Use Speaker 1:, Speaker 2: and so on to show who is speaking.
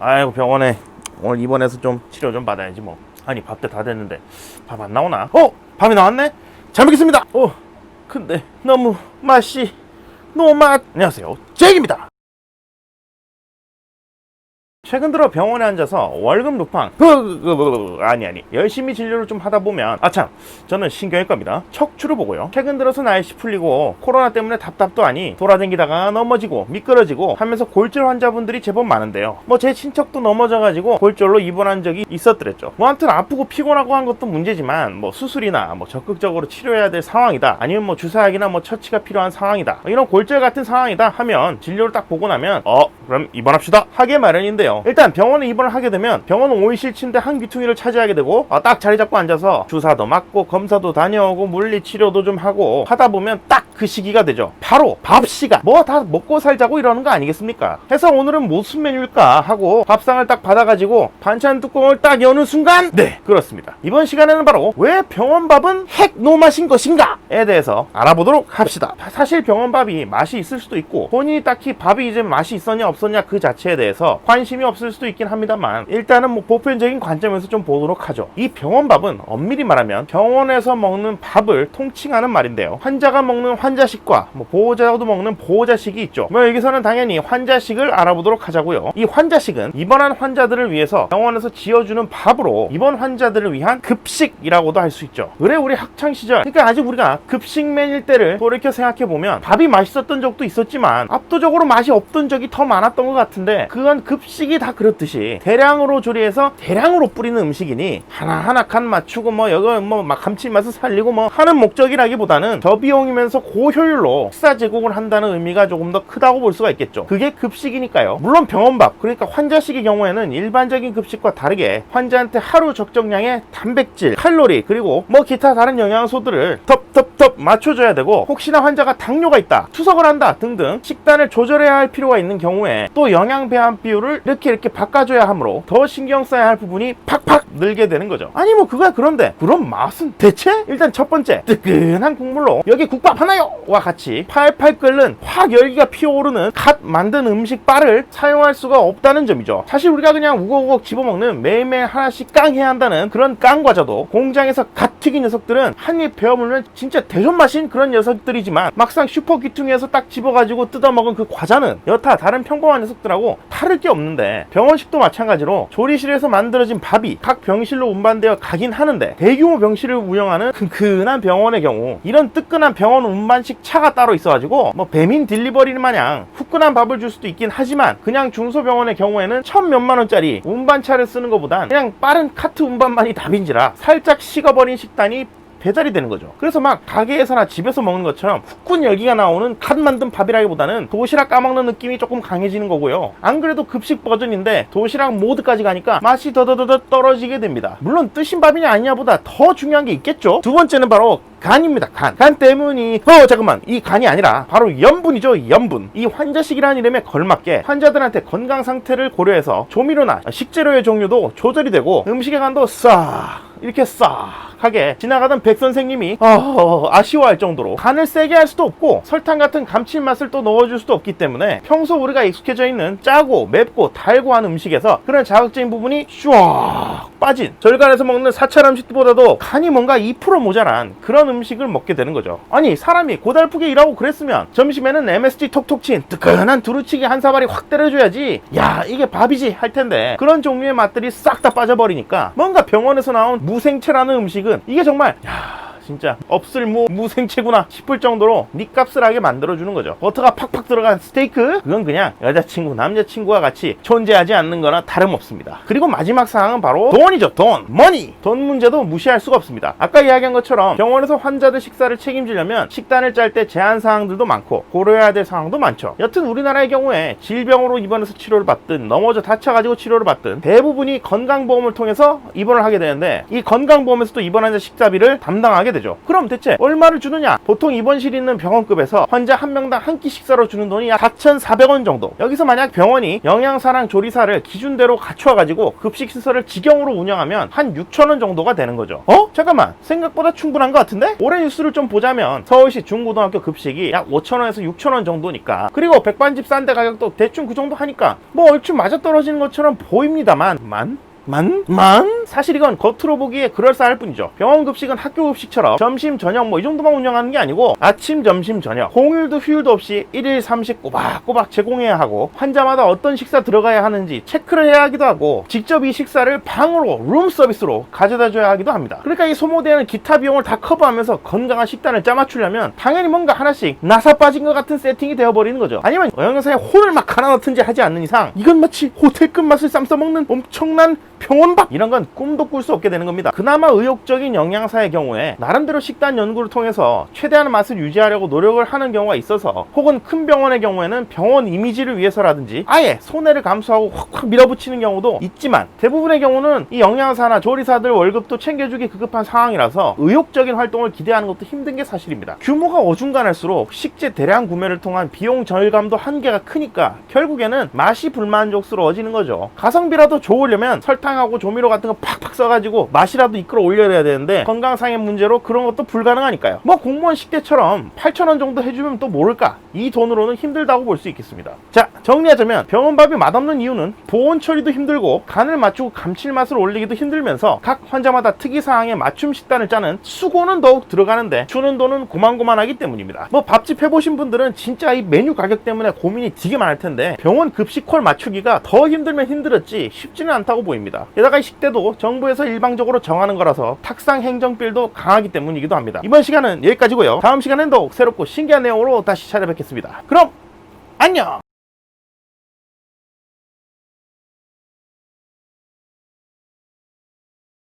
Speaker 1: 아이고 병원에 오늘 입원해서 좀 치료 좀 받아야지 뭐. 아니 밥도 다 됐는데 밥 안 나오나? 밥이 나왔네? 잘 먹겠습니다. 근데 너무 맛이 안녕하세요, 잭입니다. 최근 들어 병원에 앉아서 월급 루팡 아니 열심히 진료를 좀 하다 보면 아참 저는 신경외과입니다. 척추를 보고요. 최근 들어서 날씨 풀리고 코로나 때문에 답답도 하니 돌아다니다가 넘어지고 미끄러지고 하면서 골절 환자분들이 제법 많은데요. 제 친척도 넘어져가지고 골절로 입원한 적이 있었더랬죠. 아무튼 아프고 피곤하고 한 것도 문제지만 수술이나 적극적으로 치료해야 될 상황이다, 아니면 주사약이나 처치가 필요한 상황이다, 이런 골절 같은 상황이다 하면 진료를 딱 보고 나면 그럼 입원합시다 하게 마련인데요. 일단 병원에 입원을 하게 되면 병원은 5인실 침대 한 귀퉁이를 차지하게 되고 딱 자리 잡고 앉아서 주사도 맞고 검사도 다녀오고 물리치료도 좀 하고 하다 보면 딱 그 시기가 되죠. 바로 밥 시간. 다 먹고 살자고 이러는 거 아니겠습니까? 해서 오늘은 무슨 메뉴일까 하고 밥상을 딱 받아가지고 반찬 뚜껑을 딱 여는 순간, 네, 그렇습니다. 이번 시간에는 바로 왜 병원밥은 핵 노맛인 것인가 에 대해서 알아보도록 합시다. 사실 병원밥이 맛이 있을 수도 있고 본인이 딱히 밥이 이제 맛이 있었냐 없었냐 그 자체에 대해서 관심이 없을 수도 있긴 합니다만, 일단은 보편적인 관점에서 좀 보도록 하죠. 이 병원밥은 엄밀히 말하면 병원에서 먹는 밥을 통칭하는 말인데요. 환자가 먹는 환자식과 보호자도 먹는 보호자식이 있죠. 여기서는 당연히 환자식을 알아보도록 하자고요. 이 환자식은 입원한 환자들을 위해서 병원에서 지어주는 밥으로 입원 환자들을 위한 급식이라고도 할 수 있죠. 우리 학창시절, 그러니까 아직 우리가 급식맨일 때를 돌이켜 생각해보면 밥이 맛있었던 적도 있었지만 압도적으로 맛이 없던 적이 더 많았던 것 같은데, 그건 급식이 다 그렇듯이 대량으로 조리해서 대량으로 뿌리는 음식이니 하나하나 간 맞추고 감칠맛을 살리고 하는 목적이라기보다는 저비용이면서 고효율로 식사 제공을 한다는 의미가 조금 더 크다고 볼 수가 있겠죠. 그게 급식이니까요. 물론 병원밥, 그러니까 환자식의 경우에는 일반적인 급식과 다르게 환자한테 하루 적정량의 단백질, 칼로리, 그리고 기타 다른 영양소들을 텁텁텁 맞춰줘야 되고, 혹시나 환자가 당뇨가 있다, 투석을 한다 등등 식단을 조절해야 할 필요가 있는 경우에 또 영양 배합 비율을 이렇게 바꿔줘야 하므로 더 신경 써야 할 부분이 팍팍 늘게 되는 거죠. 아니 그거야 그런데 그런 맛은 대체? 일단 첫 번째, 뜨끈한 국물로 여기 국밥 하나요! 와 같이 팔팔 끓는 확 열기가 피어오르는 갓 만든 음식빨을 사용할 수가 없다는 점이죠. 사실 우리가 그냥 우걱우걱 집어먹는 매일매일 하나씩 깡해야 한다는 그런 깡과자도 공장에서 갓 튀긴 녀석들은 한입 베어물면 진짜 대존 맛인 그런 녀석들이지만, 막상 슈퍼 귀퉁이에서 딱 집어가지고 뜯어먹은 그 과자는 여타 다른 평범한 녀석들하고 다를 게 없는데, 병원식도 마찬가지로 조리실에서 만들어진 밥이 각 병실로 운반되어 가긴 하는데, 대규모 병실을 운영하는 튼튼한 병원의 경우 이런 뜨끈한 병원 운반식 차가 따로 있어가지고 배민 딜리버리 마냥 후끈한 밥을 줄 수도 있긴 하지만, 그냥 중소병원의 경우에는 1,000몇만원짜리 운반차를 쓰는 것보단 그냥 빠른 카트 운반만이 답인지라 살짝 식어버린 식단이 배달이 되는 거죠. 그래서 가게에서나 집에서 먹는 것처럼 후끈 열기가 나오는 갓 만든 밥이라기보다는 도시락 까먹는 느낌이 조금 강해지는 거고요. 안 그래도 급식 버전인데 도시락 모드까지 가니까 맛이 더더더 떨어지게 됩니다. 물론 뜨신 밥이냐 아니냐 보다 더 중요한 게 있겠죠. 두 번째는 바로 간입니다. 간 때문이 잠깐만, 이 간이 아니라 바로 염분이죠. 염분. 이 환자식이라는 이름에 걸맞게 환자들한테 건강 상태를 고려해서 조미료나 식재료의 종류도 조절이 되고, 음식의 간도 이렇게 싹하게 지나가던 백 선생님이 아쉬워할 정도로 간을 세게 할 수도 없고, 설탕 같은 감칠맛을 또 넣어줄 수도 없기 때문에 평소 우리가 익숙해져 있는 짜고 맵고 달고 한 음식에서 그런 자극적인 부분이 슈악 빠진, 절간에서 먹는 사찰 음식보다도 간이 뭔가 2% 모자란 그런 음식을 먹게 되는 거죠. 아니 사람이 고달프게 일하고 그랬으면 점심에는 MSG 톡톡 친 뜨끈한 두루치기 한 사발이 확 때려줘야지, 야 이게 밥이지 할 텐데, 그런 종류의 맛들이 싹 다 빠져버리니까 뭔가 병원에서 나온 무생채라는 음식은 이게 정말 진짜 없을 무생채구나 싶을 정도로 니값을 하게 만들어주는 거죠. 버터가 팍팍 들어간 스테이크, 그건 그냥 여자친구 남자친구와 같이 존재하지 않는 거나 다름없습니다. 그리고 마지막 사항은 바로 돈이죠. 머니. 돈 문제도 무시할 수가 없습니다. 아까 이야기한 것처럼 병원에서 환자들 식사를 책임지려면 식단을 짤 때 제한 사항들도 많고 고려해야 될 상황도 많죠. 여튼 우리나라의 경우에 질병으로 입원해서 치료를 받든 넘어져 다쳐가지고 치료를 받든 대부분이 건강보험을 통해서 입원을 하게 되는데, 이 건강보험에서도 입원 환자 식사비를 담당하게 되죠. 되죠. 그럼 대체 얼마를 주느냐? 보통 입원실 있는 병원급에서 환자 한 명당 한 끼 식사로 주는 돈이 약 4,400원 정도. 여기서 만약 병원이 영양사랑 조리사를 기준대로 갖춰가지고 급식시설을 직영으로 운영하면 한 6,000원 정도가 되는 거죠. 잠깐만, 생각보다 충분한 것 같은데? 올해 뉴스를 좀 보자면 서울시 중고등학교 급식이 약 5,000원에서 6,000원 정도니까, 그리고 백반집 싼데 가격도 대충 그 정도 하니까 뭐 얼추 맞아떨어지는 것처럼 보입니다만 사실 이건 겉으로 보기에 그럴싸할 뿐이죠. 병원 급식은 학교 급식처럼 점심 저녁 뭐 이 정도만 운영하는 게 아니고 아침 점심 저녁 공휴일도 휴일도 없이 1일 3식 꼬박꼬박 제공해야 하고, 환자마다 어떤 식사 들어가야 하는지 체크를 해야 하기도 하고, 직접 이 식사를 방으로 룸 서비스로 가져다 줘야 하기도 합니다. 그러니까 이 소모되는 기타 비용을 다 커버하면서 건강한 식단을 짜맞추려면 당연히 뭔가 하나씩 나사 빠진 것 같은 세팅이 되어버리는 거죠. 아니면 영양사에 혼을 막 갈아 넣든지 하지 않는 이상 이건 마치 호텔급 맛을 쌈싸먹는 엄청난 병원밥, 이런 건 꿈도 꿀 수 없게 되는 겁니다. 그나마 의욕적인 영양사의 경우에 나름대로 식단 연구를 통해서 최대한 맛을 유지하려고 노력을 하는 경우가 있어서, 혹은 큰 병원의 경우에는 병원 이미지를 위해서라든지 아예 손해를 감수하고 확확 밀어붙이는 경우도 있지만, 대부분의 경우는 이 영양사나 조리사들 월급도 챙겨주기 급급한 상황이라서 의욕적인 활동을 기대하는 것도 힘든 게 사실입니다. 규모가 어중간할수록 식재 대량 구매를 통한 비용 절감도 한계가 크니까 결국에는 맛이 불만족스러워지는 거죠. 가성비라도 좋으려면 설탕하고 조미료 같은 거 팍팍 써가지고 맛이라도 이끌어 올려야 되는데, 건강상의 문제로 그런 것도 불가능하니까요. 뭐 공무원 식대처럼 8,000원 정도 해주면 또 모를까, 이 돈으로는 힘들다고 볼 수 있겠습니다. 자, 정리하자면 병원밥이 맛없는 이유는 보온 처리도 힘들고 간을 맞추고 감칠맛을 올리기도 힘들면서 각 환자마다 특이사항에 맞춤 식단을 짜는 수고는 더욱 들어가는데 주는 돈은 고만고만하기 때문입니다. 뭐 밥집 해보신 분들은 진짜 이 메뉴 가격 때문에 고민이 되게 많을 텐데, 병원 급식콜 맞추기가 더 힘들면 힘들었지 쉽지는 않다고 보입니다. 게다가 이 식대도 정부에서 일방적으로 정하는 거라서 탁상 행정빌도 강하기 때문이기도 합니다. 이번 시간은 여기까지고요. 다음 시간엔 더욱 새롭고 신기한 내용으로 다시 찾아뵙겠습니다. 그럼 안녕!